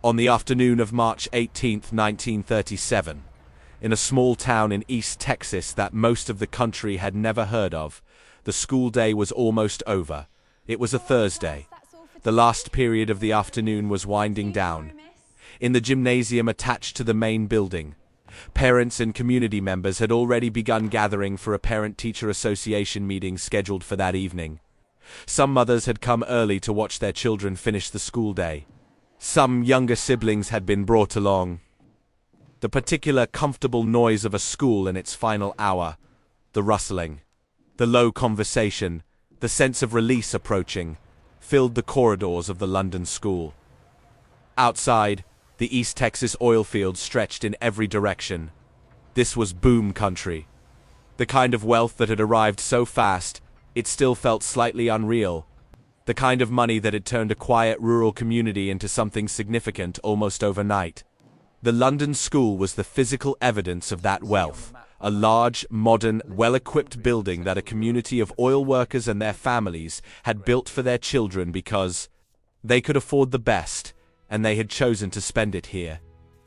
On the afternoon of March 18, 1937, in a small town in East Texas that most of the country had never heard of, the school day was almost over. It was a Thursday. The last period of the afternoon was winding down. In the gymnasium attached to the main building, parents and community members had already begun gathering for a parent-teacher association meeting scheduled for that evening. Some mothers had come early to watch their children finish the school day. Some younger siblings had been brought along. The particular comfortable noise of a school in its final hour, the rustling, the low conversation, the sense of release approaching, filled the corridors of the London school. Outside, the East Texas oil fields stretched in every direction. This was boom country. The kind of wealth that had arrived so fast, it still felt slightly unreal. The kind of money that had turned a quiet rural community into something significant almost overnight. The London school was the physical evidence of that wealth. A large, modern, well-equipped building that a community of oil workers and their families had built for their children because they could afford the best, and they had chosen to spend it here.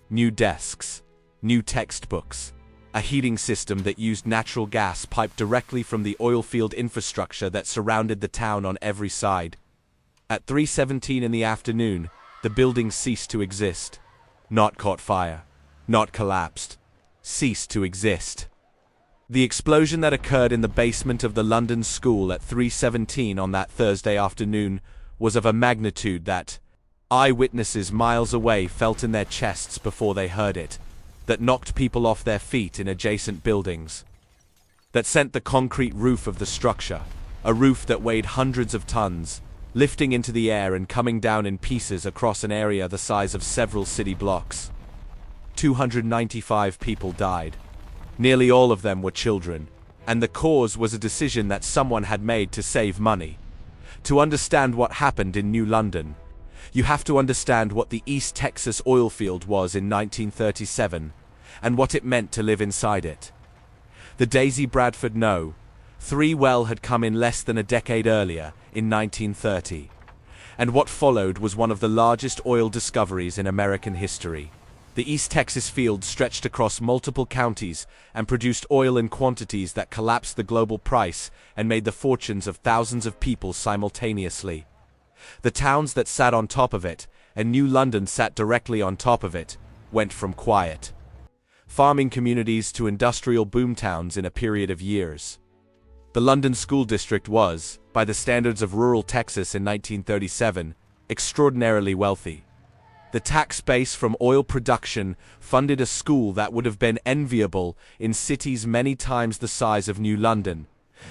New desks, new textbooks, a heating system that used natural gas piped directly from the oil field infrastructure that surrounded the town on every side. At 3:17 in the afternoon, the building ceased to exist. Not caught fire, not collapsed, ceased to exist. The explosion that occurred in the basement of the London school at 3:17 on that Thursday afternoon was of a magnitude that eyewitnesses miles away felt in their chests before they heard it, that knocked people off their feet in adjacent buildings, that sent the concrete roof of the structure, a roof that weighed hundreds of tons, lifting into the air and coming down in pieces across an area the size of several city blocks. 295 people died. Nearly all of them were children, and the cause was a decision that someone had made to save money. To understand what happened in New London, you have to understand what the East Texas oil field was in 1937, and what it meant to live inside it. The Daisy Bradford No. 3 well had come in less than a decade earlier, in 1930, and what followed was one of the largest oil discoveries in American history. The East Texas field stretched across multiple counties and produced oil in quantities that collapsed the global price and made the fortunes of thousands of people simultaneously. The towns that sat on top of it, and New London sat directly on top of it, went from quiet farming communities to industrial boomtowns in a period of years. The London School District was, by the standards of rural Texas in 1937, extraordinarily wealthy. The tax base from oil production funded a school that would have been enviable in cities many times the size of New London.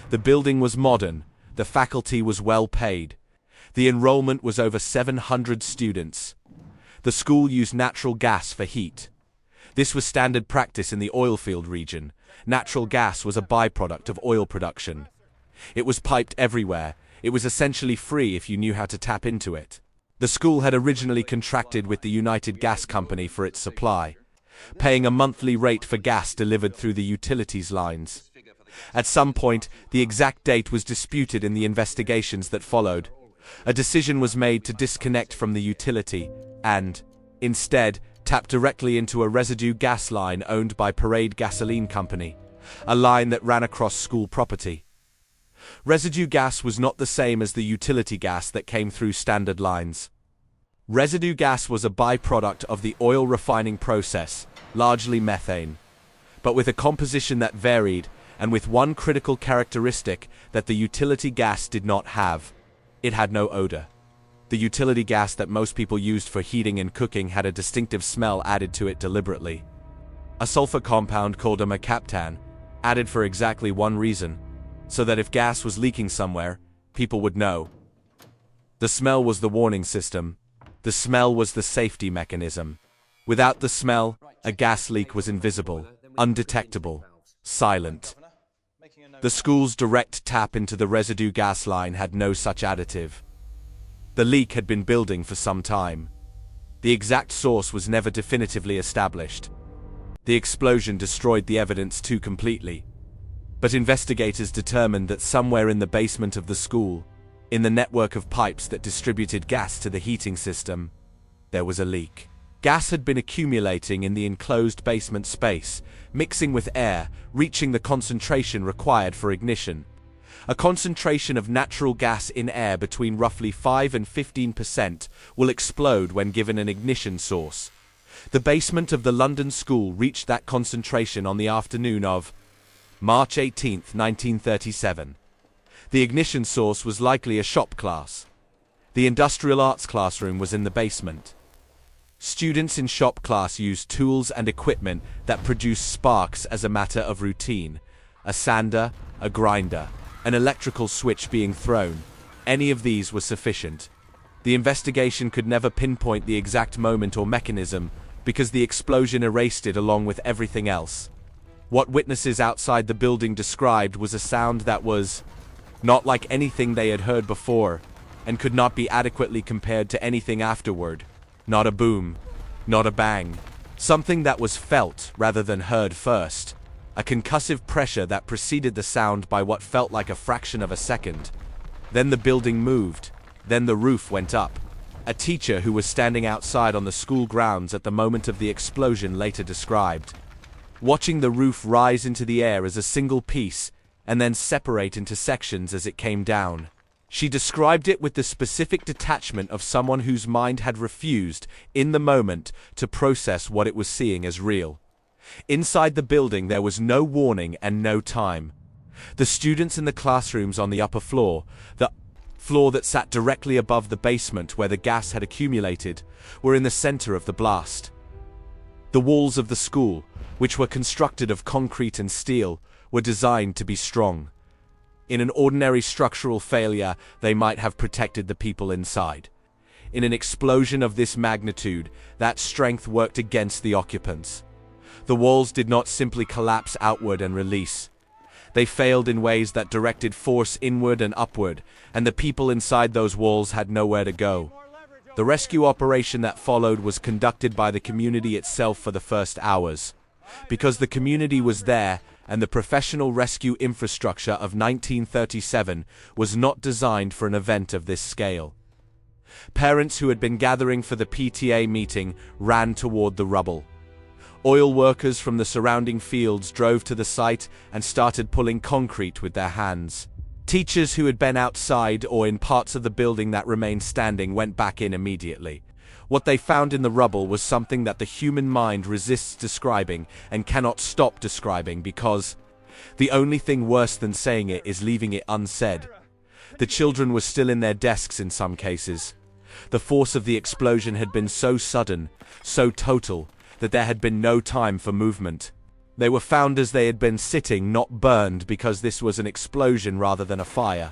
The building was modern, the faculty was well paid. The enrollment was over 700 students. The school used natural gas for heat. This was standard practice in the oilfield region. Natural gas was a byproduct of oil production. It was piped everywhere. It was essentially free if you knew how to tap into it. The school had originally contracted with the United Gas Company for its supply, paying a monthly rate for gas delivered through the utilities lines. At some point, the exact date was disputed in the investigations that followed. A decision was made to disconnect from the utility and, instead, tap directly into a residue gas line owned by Parade Gasoline Company, a line that ran across school property. Residue gas was not the same as the utility gas that came through standard lines. Residue gas was a byproduct of the oil refining process, largely methane, but with a composition that varied and with one critical characteristic that the utility gas did not have. It had no odor. The utility gas that most people used for heating and cooking had a distinctive smell added to it deliberately. A sulfur compound called a mercaptan, added for exactly one reason, so that if gas was leaking somewhere, people would know. The smell was the warning system. The smell was the safety mechanism. Without the smell, a gas leak was invisible, undetectable, silent. The school's direct tap into the residue gas line had no such additive. The leak had been building for some time. The exact source was never definitively established. The explosion destroyed the evidence too completely. But investigators determined that somewhere in the basement of the school, in the network of pipes that distributed gas to the heating system, there was a leak. Gas had been accumulating in the enclosed basement space, mixing with air, reaching the concentration required for ignition. A concentration of natural gas in air between roughly 5 and 15% will explode when given an ignition source. The basement of the London school reached that concentration on the afternoon of March 18, 1937. The ignition source was likely a shop class. The industrial arts classroom was in the basement. Students in shop class used tools and equipment that produced sparks as a matter of routine. A sander, a grinder, an electrical switch being thrown. Any of these was sufficient. The investigation could never pinpoint the exact moment or mechanism because the explosion erased it along with everything else. What witnesses outside the building described was a sound that was not like anything they had heard before and could not be adequately compared to anything afterward. Not a boom, not a bang. Something that was felt rather than heard first. A concussive pressure that preceded the sound by what felt like a fraction of a second. Then the building moved. Then the roof went up. A teacher who was standing outside on the school grounds at the moment of the explosion later described watching the roof rise into the air as a single piece and then separate into sections as it came down. She described it with the specific detachment of someone whose mind had refused, in the moment, to process what it was seeing as real. Inside the building there was no warning and no time. The students in the classrooms on the upper floor, the floor that sat directly above the basement where the gas had accumulated, were in the center of the blast. The walls of the school, which were constructed of concrete and steel, were designed to be strong. In an ordinary structural failure, they might have protected the people inside. In an explosion of this magnitude, that strength worked against the occupants. The walls did not simply collapse outward and release. They failed in ways that directed force inward and upward, and the people inside those walls had nowhere to go. The rescue operation that followed was conducted by the community itself for the first hours. Because the community was there, and the professional rescue infrastructure of 1937 was not designed for an event of this scale. Parents who had been gathering for the PTA meeting ran toward the rubble. Oil workers from the surrounding fields drove to the site and started pulling concrete with their hands. Teachers who had been outside or in parts of the building that remained standing went back in immediately. What they found in the rubble was something that the human mind resists describing and cannot stop describing because the only thing worse than saying it is leaving it unsaid. The children were still in their desks in some cases. The force of the explosion had been so sudden, so total, that there had been no time for movement. They were found as they had been sitting, not burned because this was an explosion rather than a fire,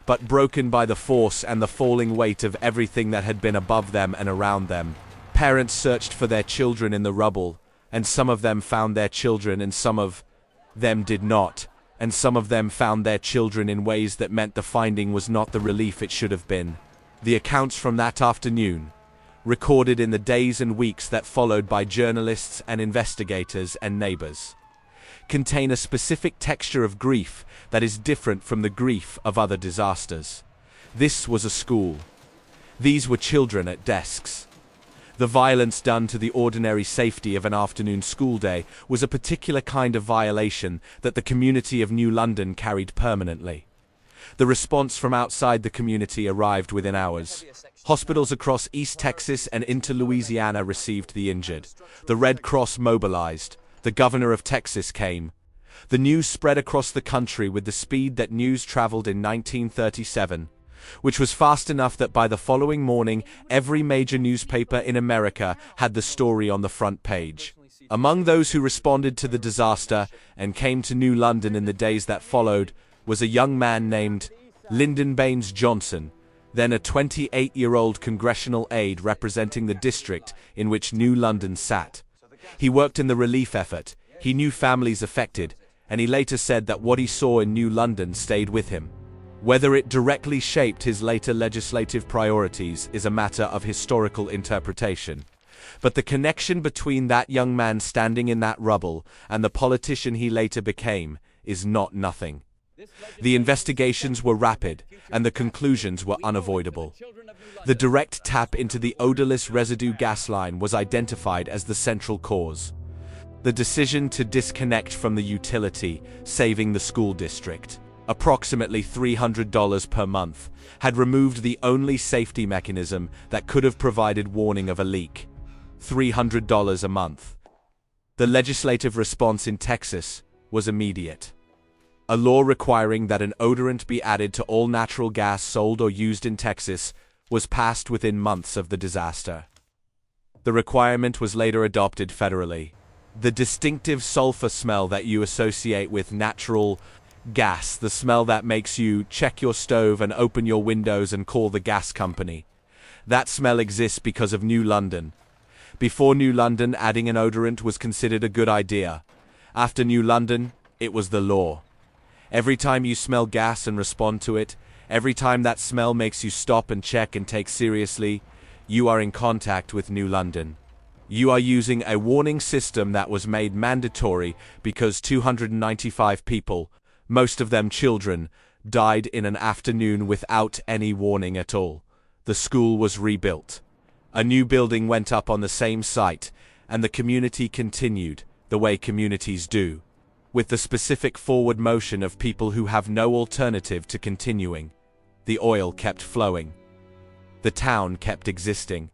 but broken by the force and the falling weight of everything that had been above them and around them. Parents searched for their children in the rubble, and some of them found their children and some of them did not, and some of them found their children in ways that meant the finding was not the relief it should have been. The accounts from that afternoon, recorded in the days and weeks that followed by journalists and investigators and neighbors, contain a specific texture of grief that is different from the grief of other disasters. This was a school. These were children at desks. The violence done to the ordinary safety of an afternoon school day was a particular kind of violation that the community of New London carried permanently. The response from outside the community arrived within hours. Hospitals across East Texas and into Louisiana received the injured. The Red Cross mobilized. The governor of Texas came. The news spread across the country with the speed that news traveled in 1937, which was fast enough that by the following morning, every major newspaper in America had the story on the front page. Among those who responded to the disaster and came to New London in the days that followed was a young man named Lyndon Baines Johnson, then a 28-year-old congressional aide representing the district in which New London sat. He worked in the relief effort, he knew families affected, and he later said that what he saw in New London stayed with him. Whether it directly shaped his later legislative priorities is a matter of historical interpretation. But the connection between that young man standing in that rubble and the politician he later became is not nothing. The investigations were rapid, and the conclusions were unavoidable. The direct tap into the odorless residue gas line was identified as the central cause. The decision to disconnect from the utility, saving the school district, approximately $300 per month, had removed the only safety mechanism that could have provided warning of a leak. $300 a month. The legislative response in Texas was immediate. A law requiring that an odorant be added to all natural gas sold or used in Texas was passed within months of the disaster. The requirement was later adopted federally. The distinctive sulfur smell that you associate with natural gas, the smell that makes you check your stove and open your windows and call the gas company. That smell exists because of New London. Before New London, adding an odorant was considered a good idea. After New London, it was the law. Every time you smell gas and respond to it, every time that smell makes you stop and check and take seriously, you are in contact with New London. You are using a warning system that was made mandatory because 295 people, most of them children, died in an afternoon without any warning at all. The school was rebuilt. A new building went up on the same site, and the community continued, the way communities do, with the specific forward motion of people who have no alternative to continuing. The oil kept flowing. The town kept existing.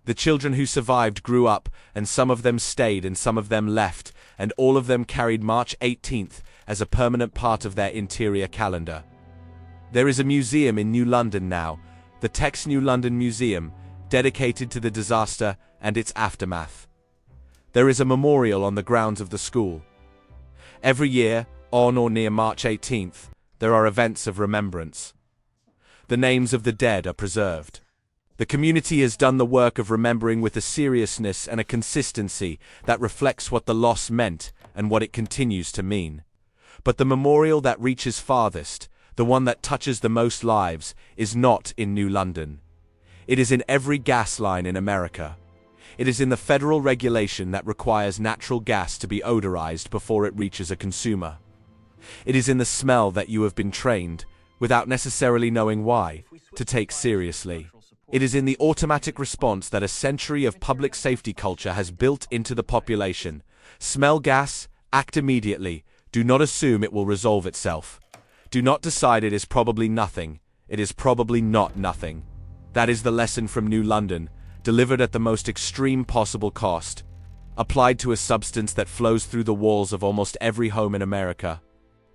The children who survived grew up, and some of them stayed and some of them left, and all of them carried March 18th as a permanent part of their interior calendar. There is a museum in New London now, the Tex New London Museum, dedicated to the disaster and its aftermath. There is a memorial on the grounds of the school. Every year, on or near March 18th, there are events of remembrance. The names of the dead are preserved. The community has done the work of remembering with a seriousness and a consistency that reflects what the loss meant and what it continues to mean. But the memorial that reaches farthest, the one that touches the most lives, is not in New London. It is in every gas line in America. It is in the federal regulation that requires natural gas to be odorized before it reaches a consumer. It is in the smell that you have been trained, without necessarily knowing why, to take seriously. It is in the automatic response that a century of public safety culture has built into the population. Smell gas, act immediately. Do not assume it will resolve itself. Do not decide it is probably nothing. It is probably not nothing. That is the lesson from New London, delivered at the most extreme possible cost, applied to a substance that flows through the walls of almost every home in America.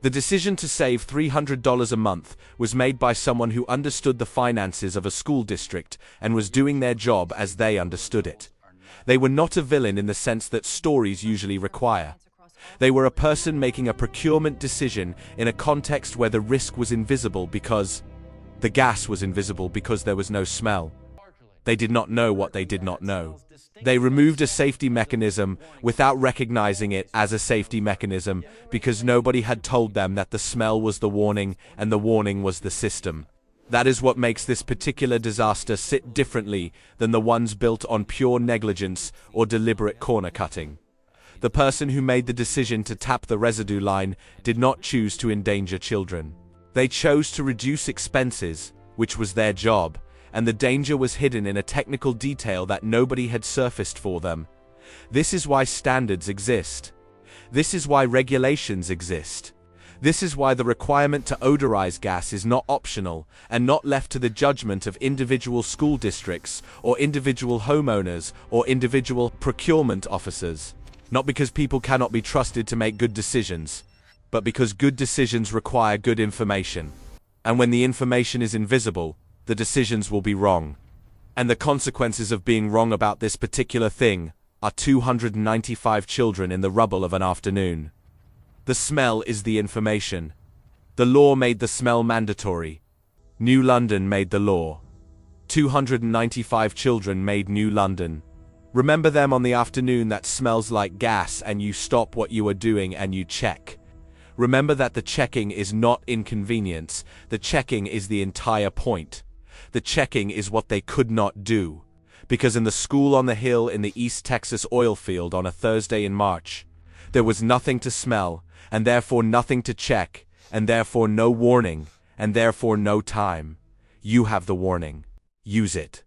The decision to save $300 a month was made by someone who understood the finances of a school district and was doing their job as they understood it. They were not a villain in the sense that stories usually require. They were a person making a procurement decision in a context where the risk was invisible because the gas was invisible because there was no smell. They did not know what they did not know. They removed a safety mechanism without recognizing it as a safety mechanism because nobody had told them that the smell was the warning and the warning was the system. That is what makes this particular disaster sit differently than the ones built on pure negligence or deliberate corner cutting. The person who made the decision to tap the residue line did not choose to endanger children. They chose to reduce expenses, which was their job, and the danger was hidden in a technical detail that nobody had surfaced for them. This is why standards exist. This is why regulations exist. This is why the requirement to odorize gas is not optional and not left to the judgment of individual school districts or individual homeowners or individual procurement officers. Not because people cannot be trusted to make good decisions, but because good decisions require good information. And when the information is invisible, the decisions will be wrong. And the consequences of being wrong about this particular thing are 295 children in the rubble of an afternoon. The smell is the information. The law made the smell mandatory. New London made the law. 295 children made New London. Remember them on the afternoon that smells like gas and you stop what you are doing and you check. Remember that the checking is not inconvenience. The checking is the entire point. The checking is what they could not do. Because in the school on the hill in the East Texas oil field on a Thursday in March, there was nothing to smell, and therefore nothing to check, and therefore no warning, and therefore no time. You have the warning. Use it.